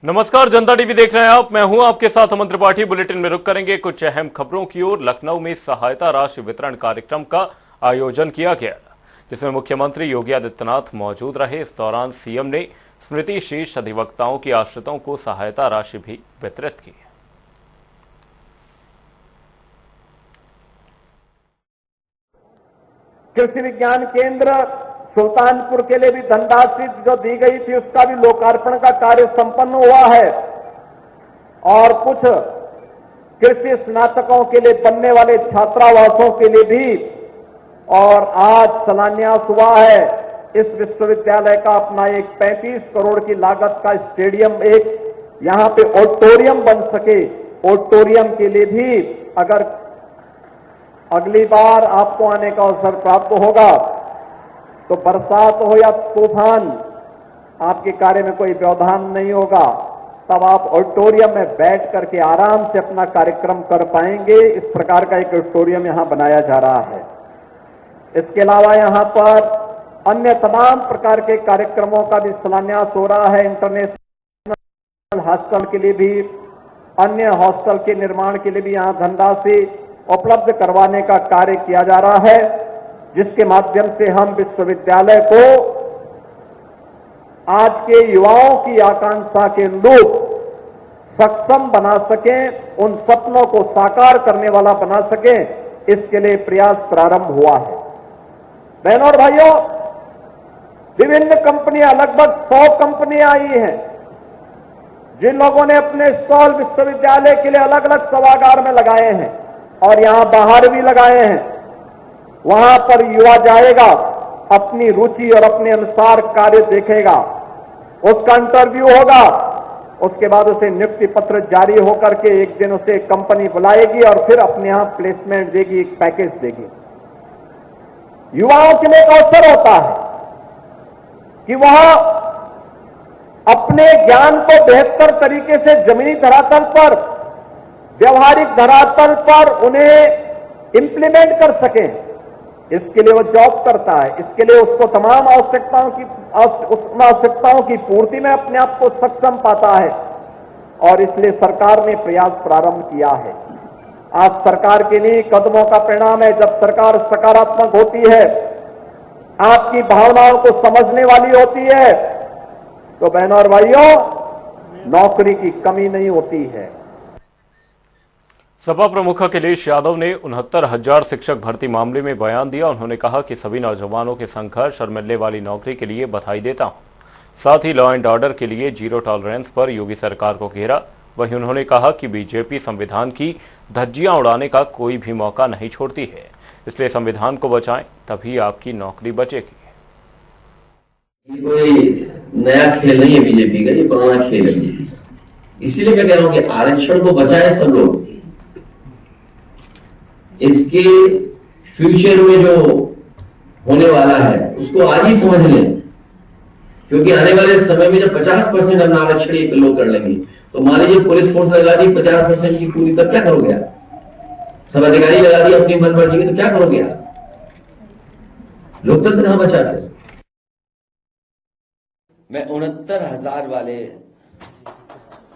नमस्कार, जनता टीवी देख रहे हैं आप। मैं हूं आपके साथ अमन त्रिपाठी। बुलेटिन में रुक करेंगे कुछ अहम खबरों की ओर। लखनऊ में सहायता राशि वितरण कार्यक्रम का आयोजन किया गया, जिसमें मुख्यमंत्री योगी आदित्यनाथ मौजूद रहे। इस दौरान सीएम ने स्मृति शीर्ष अधिवक्ताओं की आश्रितों को सहायता राशि भी वितरित की। कृषि विज्ञान केंद्र सुल्तानपुर के लिए भी धनराशि जो दी गई थी उसका भी लोकार्पण का कार्य संपन्न हुआ है और कुछ कृषि स्नातकों के लिए बनने वाले छात्रावासों के लिए भी और आज शिलान्यास हुआ है। इस विश्वविद्यालय का अपना एक 35 करोड़ की लागत का स्टेडियम, एक यहां पे ऑडिटोरियम बन सके। ऑडिटोरियम के लिए भी अगर अगली बार आपको आने का अवसर प्राप्त होगा तो बरसात हो या तूफान, आपके कार्य में कोई व्यवधान नहीं होगा, तब आप ऑडिटोरियम में बैठ करके आराम से अपना कार्यक्रम कर पाएंगे। इस प्रकार का एक ऑडिटोरियम यहां बनाया जा रहा है। इसके अलावा यहां पर अन्य तमाम प्रकार के कार्यक्रमों का भी शिलान्यास हो रहा है। इंटरनेशनल हॉस्टल के लिए भी, अन्य हॉस्टल के निर्माण के लिए भी यहां धनराशि उपलब्ध करवाने का कार्य किया जा रहा है, जिसके माध्यम से हम विश्वविद्यालय को आज के युवाओं की आकांक्षा के अनुरूप सक्षम बना सकें, उन सपनों को साकार करने वाला बना सकें, इसके लिए प्रयास प्रारंभ हुआ है। बहनों और भाइयों, विभिन्न कंपनियां, लगभग 100 कंपनियां आई हैं, जिन लोगों ने अपने स्टॉल विश्वविद्यालय के लिए अलग अलग सभागार में लगाए हैं और यहां बाहर भी लगाए हैं। वहां पर युवा जाएगा, अपनी रुचि और अपने अनुसार कार्य देखेगा, उसका इंटरव्यू होगा, उसके बाद उसे नियुक्ति पत्र जारी होकर के एक दिन उसे कंपनी बुलाएगी और फिर अपने यहां प्लेसमेंट देगी, एक पैकेज देगी। युवाओं के लिए एक अवसर होता है कि वह अपने ज्ञान को बेहतर तरीके से जमीनी धरातल पर, व्यवहारिक धरातल पर उन्हें इंप्लीमेंट कर सकें। इसके लिए वो जॉब करता है, इसके लिए उसको तमाम आवश्यकताओं की पूर्ति में अपने आप को सक्षम पाता है और इसलिए सरकार ने प्रयास प्रारंभ किया है। आज सरकार के लिए कदमों का परिणाम है। जब सरकार सकारात्मक होती है, आपकी भावनाओं को समझने वाली होती है, तो बहनों और भाइयों, नौकरी की कमी नहीं होती है। सपा प्रमुख अखिलेश यादव ने 69,000 शिक्षक भर्ती मामले में बयान दिया। उन्होंने कहा कि सभी नौजवानों के संघर्ष और मिलने वाली नौकरी के लिए बधाई देता हूं। साथ ही लॉ एंड ऑर्डर के लिए जीरो टॉलरेंस पर योगी सरकार को घेरा। वहीं उन्होंने कहा कि बीजेपी संविधान की धज्जियां उड़ाने का कोई भी मौका नहीं छोड़ती है, इसलिए संविधान को बचाएं, तभी आपकी नौकरी बचेगी। ये कोई नया खेल नहीं है बीजेपी का, ये पुराना खेल है। इसीलिए मैं कह रहा हूं कि आरक्षण को बचाएं सब लोग। इसके फ्यूचर में जो होने वाला है उसको आज ही समझ लें, क्योंकि आने वाले समय में जब 50% अपना आरक्षण ये लोग कर लेंगे तो मान लीजिए पुलिस फोर्स लगा दी 50% की पूरी, तब क्या करोगे आप? सब अधिकारी लगा दिए अपनी मनमर्जी की, तो क्या करोगे आप? लोकतंत्र कहां बचा फिर? मैं 69,000 वाले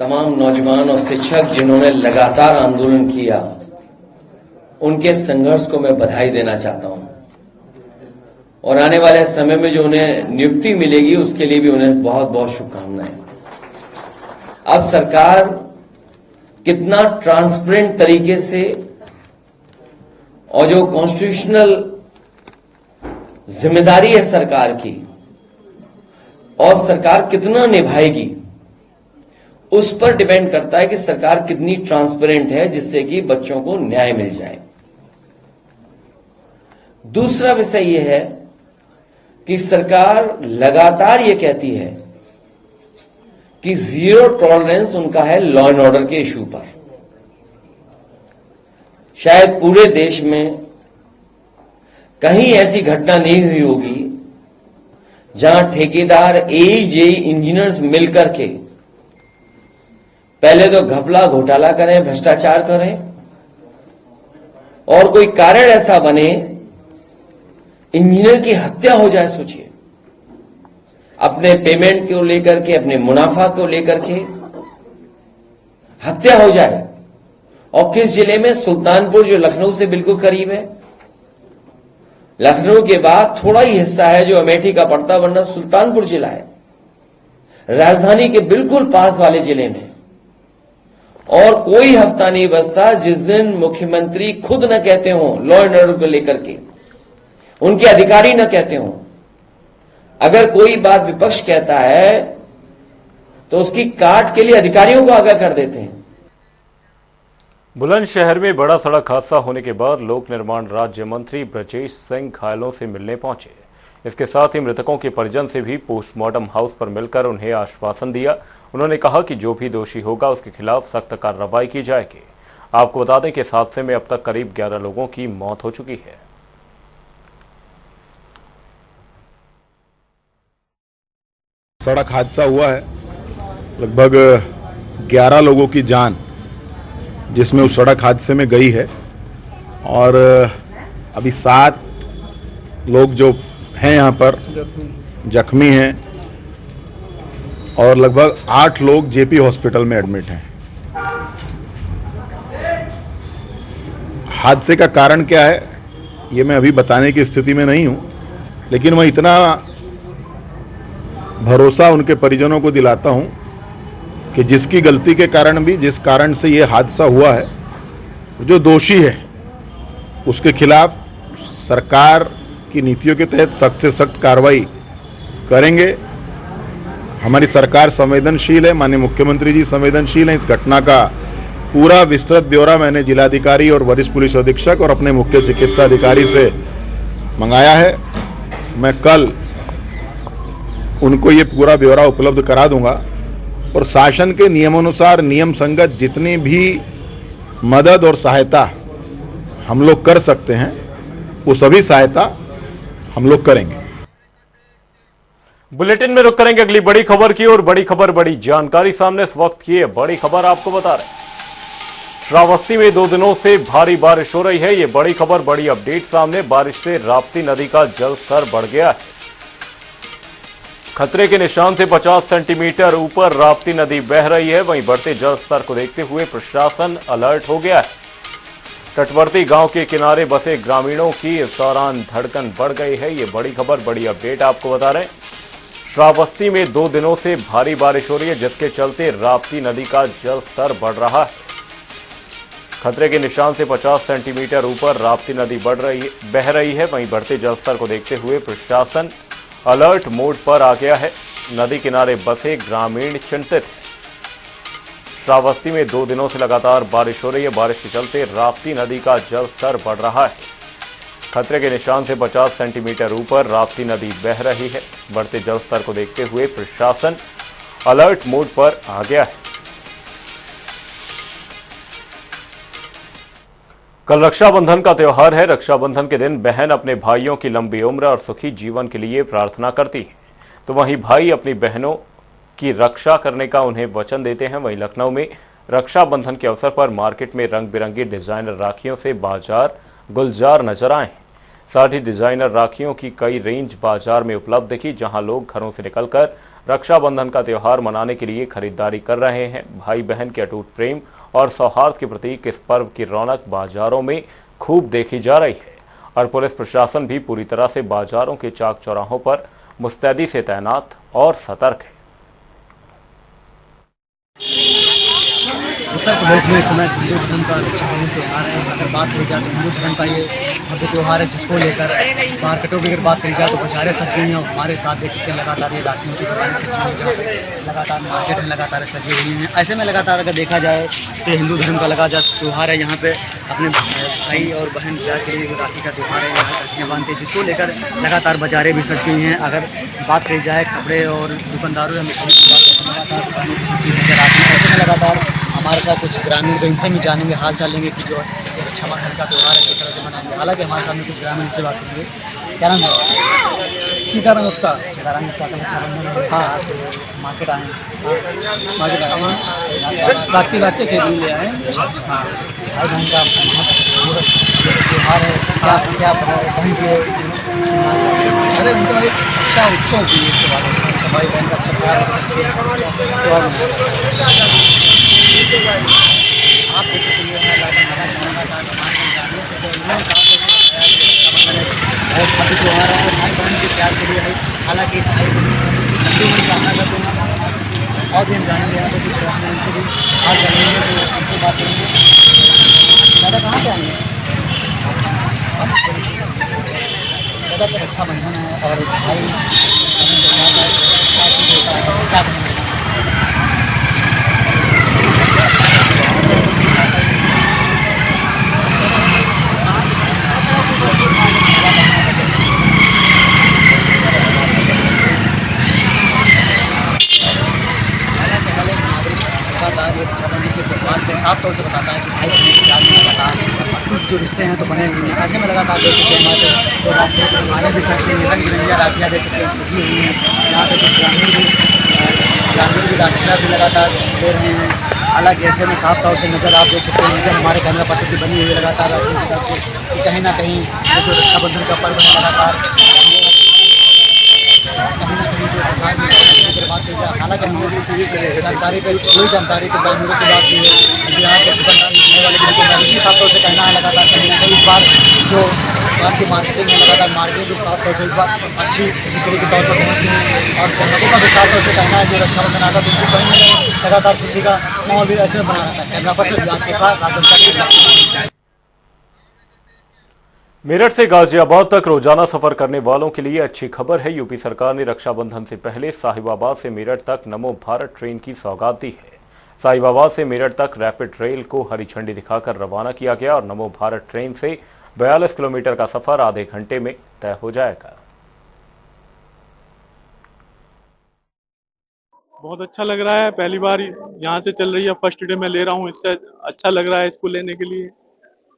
तमाम नौजवान और शिक्षक जिन्होंने लगातार आंदोलन किया, उनके संघर्ष को मैं बधाई देना चाहता हूं और आने वाले समय में जो उन्हें नियुक्ति मिलेगी उसके लिए भी उन्हें बहुत बहुत शुभकामनाएं। अब सरकार कितना ट्रांसपेरेंट तरीके से और जो कॉन्स्टिट्यूशनल जिम्मेदारी है सरकार की, और सरकार कितना निभाएगी, उस पर डिपेंड करता है कि सरकार कितनी ट्रांसपेरेंट है, जिससे कि बच्चों को न्याय मिल जाए। दूसरा विषय यह है कि सरकार लगातार यह कहती है कि जीरो टॉलरेंस उनका है लॉ एंड ऑर्डर के इशू पर। शायद पूरे देश में कहीं ऐसी घटना नहीं हुई होगी जहां ठेकेदार, एजेई, इंजीनियर्स मिलकर के पहले तो घपला घोटाला करें, भ्रष्टाचार करें और कोई कारण ऐसा बने इंजीनियर की हत्या हो जाए। सोचिए, अपने पेमेंट को लेकर के, अपने मुनाफा को लेकर के हत्या हो जाए, और किस जिले में? सुल्तानपुर, जो लखनऊ से बिल्कुल करीब है। लखनऊ के बाद थोड़ा ही हिस्सा है जो अमेठी का पड़ता, वरना सुल्तानपुर जिला है, राजधानी के बिल्कुल पास वाले जिले में। और कोई हफ्ता नहीं बचता जिस दिन मुख्यमंत्री खुद न कहते हो लॉ एंड ऑर्डर को लेकर के, उनके अधिकारी न कहते हो। अगर कोई बात विपक्ष कहता है तो उसकी काट के लिए अधिकारियों को आगाह कर देते हैं। बुलंदशहर में बड़ा सड़क हादसा होने के बाद लोक निर्माण राज्य मंत्री ब्रजेश सिंह घायलों से मिलने पहुंचे। इसके साथ ही मृतकों के परिजन से भी पोस्टमार्टम हाउस पर मिलकर उन्हें आश्वासन दिया। उन्होंने कहा कि जो भी दोषी होगा उसके खिलाफ सख्त कार्रवाई की जाएगी। आपको बता दें कि इस हादसे में अब तक करीब 11 लोगों की मौत हो चुकी है। सड़क हादसा हुआ है, लगभग 11 लोगों की जान जिसमें उस सड़क हादसे में गई है, और अभी 7 लोग जो हैं यहाँ पर जख्मी हैं, और लगभग 8 लोग जेपी हॉस्पिटल में एडमिट हैं। हादसे का कारण क्या है ये मैं अभी बताने की स्थिति में नहीं हूँ, लेकिन मैं इतना भरोसा उनके परिजनों को दिलाता हूँ कि जिसकी गलती के कारण भी, जिस कारण से ये हादसा हुआ है, जो दोषी है उसके खिलाफ सरकार की नीतियों के तहत सख्त से सख्त कार्रवाई करेंगे। हमारी सरकार संवेदनशील है, माननीय मुख्यमंत्री जी संवेदनशील हैं। इस घटना का पूरा विस्तृत ब्यौरा मैंने जिलाधिकारी और वरिष्ठ पुलिस अधीक्षक और अपने मुख्य चिकित्सा अधिकारी से मंगाया है। मैं कल उनको ये पूरा ब्यौरा उपलब्ध करा दूंगा, और शासन के नियमानुसार नियम संगत जितनी भी मदद और सहायता हम लोग कर सकते हैं वो सभी सहायता हम लोग करेंगे। बुलेटिन में रुक करेंगे अगली बड़ी खबर की, और बड़ी खबर, बड़ी जानकारी सामने इस वक्त की है। बड़ी खबर आपको बता रहे हैं, श्रावस्ती में 2 दिनों से भारी बारिश हो रही है। ये बड़ी खबर, बड़ी अपडेट सामने। बारिश से राप्ती नदी का जल स्तर बढ़ गया है। खतरे के निशान से 50 सेंटीमीटर ऊपर राप्ती नदी बह रही है। वहीं बढ़ते जल स्तर को देखते हुए प्रशासन अलर्ट हो गया है। तटवर्ती गांव के किनारे बसे ग्रामीणों की इस दौरान धड़कन बढ़ गई है। ये बड़ी खबर, बड़ी अपडेट आपको बता रहे हैं। श्रावस्ती में 2 दिनों से भारी बारिश हो रही है, जिसके चलते राप्ती नदी का जल स्तर बढ़ रहा है। खतरे के निशान से 50 सेंटीमीटर ऊपर राप्ती नदी बह रही है। वहीं बढ़ते जल स्तर को देखते हुए प्रशासन अलर्ट मोड पर आ गया है। नदी किनारे बसे ग्रामीण चिंतित हैं। श्रावस्ती में 2 दिनों से लगातार बारिश हो रही है। बारिश के चलते राप्ती नदी का जल स्तर बढ़ रहा है। खतरे के निशान से 50 सेंटीमीटर ऊपर राप्ती नदी बह रही है। बढ़ते जल स्तर को देखते हुए प्रशासन अलर्ट मोड पर आ गया है। कल रक्षाबंधन का त्योहार है। रक्षाबंधन के दिन बहन अपने भाइयों की लंबी उम्र और सुखी जीवन के लिए प्रार्थना करती है, तो वहीं भाई अपनी बहनों की रक्षा करने का उन्हें वचन देते हैं। वहीं लखनऊ में रक्षाबंधन के अवसर पर मार्केट में रंग बिरंगी डिजाइनर राखियों से बाजार गुलजार नजर आए। साथ ही डिजाइनर राखियों की कई रेंज बाजार में उपलब्ध दिखी, जहां लोग घरों से निकलकर रक्षाबंधन का त्योहार मनाने के लिए खरीदारी कर रहे हैं। भाई बहन के अटूट प्रेम और सौहार्द के प्रतीक इस पर्व की रौनक बाजारों में खूब देखी जा रही है, और पुलिस प्रशासन भी पूरी तरह से बाजारों के चाक चौराहों पर मुस्तैदी से तैनात और सतर्क है। उत्तर प्रदेश में इस समय हिंदू धर्म का रक्षाबंधन त्यौहार है। अगर बात करी जाए तो हिंदू धर्म का ये भव्य त्यौहार है, जिसको लेकर मार्केटों की अगर बात करी जाए तो बाजारें सज गई हैं। हमारे साथ देख सकते हैं लगातार ये राखियों की दुकानें सजी हुई हैं, जहाँ पे लगातार मार्केट में लगातार सजी हुई हैं। ऐसे में लगातार अगर देखा जाए तो हिंदू धर्म का लगातार त्यौहार है। यहाँ पे अपने भाई और बहन के लिए राखी का त्यौहार है, यहाँ राखियाँ बांधते हैं, जिसको लेकर लगातार बाजारें भी सज गई हैं। अगर बात करी जाए कपड़े और दुकानदारों या मिठाई की बात करते हैं, लगातार दुकानें सजी नजर आती हैं। ऐसे में लगातार हमारे साथ कुछ ग्रामीण तो इनसे भी जानेंगे, हाल चाल लेंगे कि जो रक्षाबंधन का त्यौहार है किस तरह से मनाएंगे। हालांकि हमारे सामने कुछ ग्रामीण से बात करेंगे। क्या नाम है? सीताराम गुप्ता। सीताराम गुप्ता का रक्षाबंधन, हाँ मार्केट आए हैं, मार्केट आए हैं, राखी के लिए आए हैं। हाँ, भाई बहन का त्यौहार है, क्या क्या बहन के अरे उनका एक अच्छा उत्सव भी है। भाई बहन का अच्छा त्यौहार आप देख सकते हैं है अभी जो आ रहा है भाई बहन के प्यार के लिए है। हालांकि भाई हिंदू में जाना करते हैं और भी हम जानेंगे यहाँ पे कुछ उनसे भी आज जानेंगे तो उनसे बात करेंगे। दादा कहाँ से आएंगे? दादा का रक्षाबंधन है और भाई बहन के साथ क्या चीज़ होता है क्या करेंगे? साफ तौर से बताता है कि भाई बहन के प्यार में लगातार जो रिश्ते हैं तो बने हुए हैं। ऐसे में लगातार देख सकते हैं हमारे तो राखियों के दुकानें भी सच रही हैं, रंग बिरंगिया राखियाँ देख सकते हैं सजी हुई हैं। यहाँ पे कुछ ग्रामीण भी राखियाँ भी लगातार दे रहे हैं। हालांकि ऐसे में साफ तौर से नज़र आप देख सकते हैं नज़र हमारे कैमरा पर्सन की बनी हुई है लगातार राखियों की तरफ से कहीं ना कहीं ये जो रक्षाबंधन का पर्व है लगातार कहीं ना कहीं से बात की जाए। हालांकि हमने जानकारी पर कोई जानकारी के ग्रामीणों से बात की है कि यहाँ पर दुकानदार मिलने वाले भी दुकानदार भी साफ तौर से कहना है लगातार कहीं ना कहीं इस बार जो कार की मार्केटिंग है लगातार मार्केट भी साफ तौर से इस बार अच्छी बिक्री के तौर पर पहुँची है और ग्राहकों का भी साफ तौर से कहना है जो रक्षाबंधन आता है उनको कहीं ना कहीं लगातार खुशी का माहौल भी ऐसे में बना रहता है। कैमरा पर्सन आज के साथ राजन। मेरठ से गाजियाबाद तक रोजाना सफर करने वालों के लिए अच्छी खबर है। यूपी सरकार ने रक्षाबंधन से पहले साहिबाबाद से मेरठ तक नमो भारत ट्रेन की सौगात दी है। साहिबाबाद से मेरठ तक रैपिड रेल को हरी झंडी दिखाकर रवाना किया गया और नमो भारत ट्रेन से 42 किलोमीटर का सफर आधे घंटे में तय हो जाएगा। बहुत अच्छा लग रहा है, पहली बार यहाँ से चल रही है, फर्स्ट डे मैं ले रहा हूँ, इससे अच्छा लग रहा है इसको लेने के लिए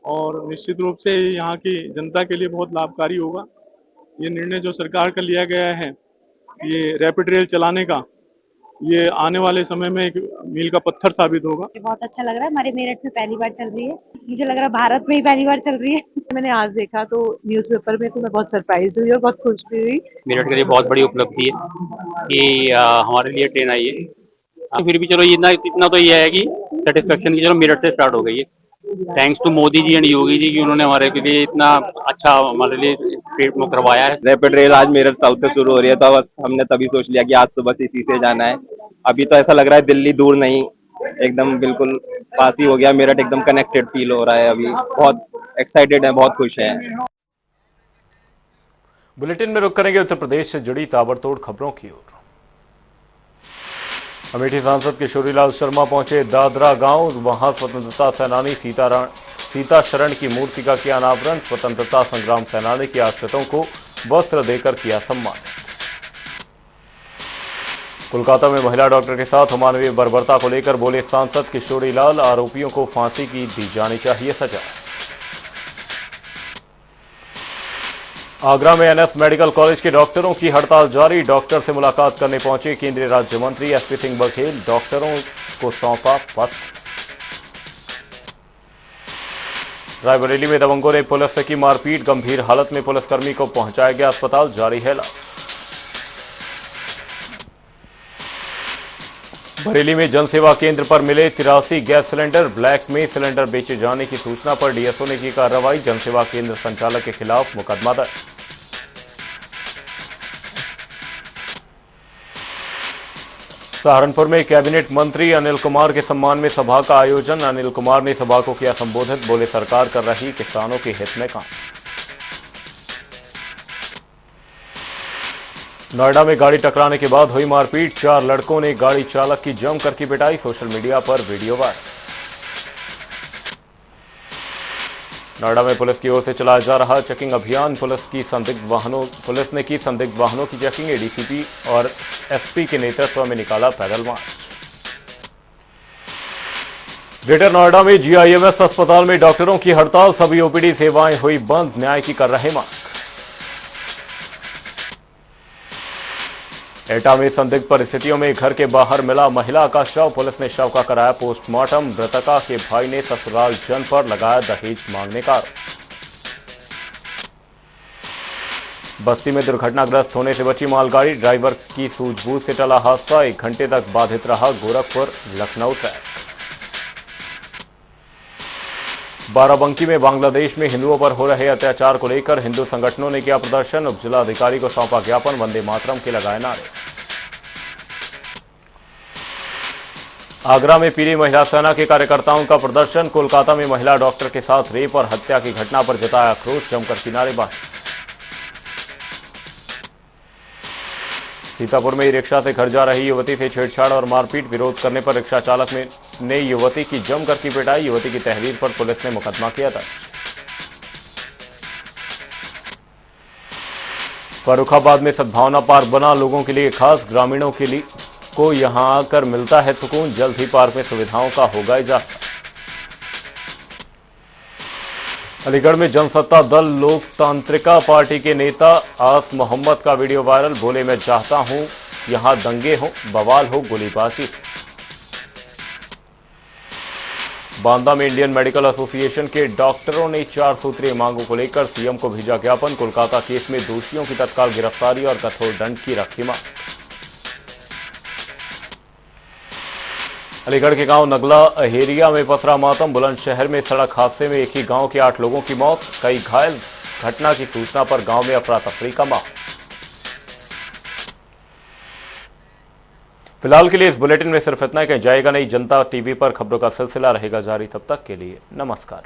और निश्चित रूप से यहाँ की जनता के लिए बहुत लाभकारी होगा। ये निर्णय जो सरकार का लिया गया है ये रैपिड रेल चलाने का, ये आने वाले समय में एक मील का पत्थर साबित होगा। बहुत अच्छा लग रहा है, हमारे मेरठ में पहली बार चल रही है, मुझे लग रहा है भारत में ही पहली बार चल रही है। मैंने आज देखा तो न्यूज़पेपर में तो मैं बहुत सरप्राइज हुई और बहुत खुश भी हुई। मेरठ के लिए बहुत बड़ी उपलब्धि है कि हमारे लिए ट्रेन आई है। फिर भी चलो इतना तो ये है कि सेटिस्फेक्शन की चलो मेरठ से स्टार्ट हो गई है। Thanks to Modi ji and Yogi ji की उन्होंने हमारे के लिए इतना अच्छा हमारे लिए ट्रेन करवाया है। रैपिड रेल आज मेरठ साउथ से शुरू हो रही है तो बस हमने तभी सोच लिया कि आज सुबह से इसी से जाना है। अभी तो ऐसा लग रहा है दिल्ली दूर नहीं, एकदम बिल्कुल पास ही हो गया। मेरठ एकदम कनेक्टेड फील हो रहा है, अभी बहुत एक्साइटेड है, बहुत खुश है। बुलेटिन में रुक करेंगे उत्तर प्रदेश से जुड़ी ताबड़तोड़ खबरों की ओर। अमेठी सांसद किशोरीलाल शर्मा पहुंचे दादरा गांव, वहां स्वतंत्रता सेनानी सीता शरण की मूर्ति का किया अनावरण। स्वतंत्रता संग्राम सेनानी के आश्रितों को वस्त्र देकर किया सम्मान। कोलकाता में महिला डॉक्टर के साथ अमानवीय बर्बरता को लेकर बोले सांसद किशोरीलाल, आरोपियों को फांसी की दी जानी चाहिए सजा। आगरा में एनएस मेडिकल कॉलेज के डॉक्टरों की हड़ताल जारी। डॉक्टर से मुलाकात करने पहुंचे केंद्रीय राज्य मंत्री एसपी सिंह बघेल, डॉक्टरों को सौंपा पत्र। रायबरेली में दबंगों ने पुलिस से की मारपीट, गंभीर हालत में पुलिसकर्मी को पहुंचाया गया अस्पताल, जारी है इलाज। बरेली में जनसेवा केंद्र पर मिले 83 गैस सिलेंडर, ब्लैक में सिलेंडर बेचे जाने की सूचना पर डीएसओ ने की कार्रवाई। जनसेवा केंद्र संचालक के खिलाफ मुकदमा दर्ज। सहारनपुर में कैबिनेट मंत्री अनिल कुमार के सम्मान में सभा का आयोजन। अनिल कुमार ने सभा को किया संबोधित, बोले सरकार कर रही किसानों के हित में काम। नोएडा में गाड़ी टकराने के बाद हुई मारपीट, 4 लड़कों ने गाड़ी चालक की जमकर की पिटाई, सोशल मीडिया पर वीडियो वायरल। नोएडा में पुलिस की ओर से चलाया जा रहा चेकिंग अभियान, पुलिस ने की संदिग्ध वाहनों की चेकिंग। एडीसीपी और एसपी के नेतृत्व में निकाला पैदल मार्च। ग्रेटर नोएडा में जीआईएमएस अस्पताल में डॉक्टरों की हड़ताल, सभी ओपीडी सेवाएं हुई बंद, न्याय की कर रहे मांग। एटा में संदिग्ध परिस्थितियों में घर के बाहर मिला महिला का शव, पुलिस ने शव का कराया पोस्टमार्टम। मृतका के भाई ने ससुराल जन पर लगाया दहेज मांगने का आरोप। बस्ती में दुर्घटनाग्रस्त होने से बची मालगाड़ी, ड्राइवर की सूझबूझ से टला हादसा, 1 घंटे तक बाधित रहा गोरखपुर लखनऊ ट्रैक। बाराबंकी में बांग्लादेश में हिंदुओं पर हो रहे अत्याचार को लेकर हिंदू संगठनों ने किया प्रदर्शन। उप जिलाधिकारी को सौंपा ज्ञापन, वंदे मातरम के लगाए नारे। आगरा में पीली महिला सेना के कार्यकर्ताओं का प्रदर्शन। कोलकाता में महिला डॉक्टर के साथ रेप और हत्या की घटना पर जताया आक्रोश, जमकर की नारेबाजी। सीतापुर में रिक्शा से घर जा रही युवती से छेड़छाड़ और मारपीट, विरोध करने पर रिक्शा चालक ने युवती की जमकर की पिटाई। युवती की तहरीर पर पुलिस ने मुकदमा किया दर्ज। फर्रुखाबाद में सद्भावना पार्क बना, लोगों के लिए खास, ग्रामीणों के लिए को यहां आकर मिलता है सुकून। जल्द ही पार्क में सुविधाओं का होगा इजाफा। अलीगढ़ में जनसत्ता दल लोकतांत्रिका पार्टी के नेता आस मोहम्मद का वीडियो वायरल, बोले मैं चाहता हूं यहां दंगे हो, बवाल हो, गोलीबारी। बांदा में इंडियन मेडिकल एसोसिएशन के डॉक्टरों ने 4 सूत्रीय मांगों को लेकर सीएम को भेजा ज्ञापन। कोलकाता केस में दोषियों की तत्काल गिरफ्तारी और कठोर दंड की रखी मांग। अलीगढ़ के गांव नगला अहेरिया में पसरा मातम। बुलंदशहर में सड़क हादसे में एक ही गांव के 8 लोगों की मौत, कई घायल। घटना की सूचना पर गांव में अफरा तफरी का माहौल। फिलहाल के लिए इस बुलेटिन में सिर्फ इतना ही। कहीं जाएगा नहीं। जनता टीवी पर खबरों का सिलसिला रहेगा जारी। तब तक के लिए नमस्कार।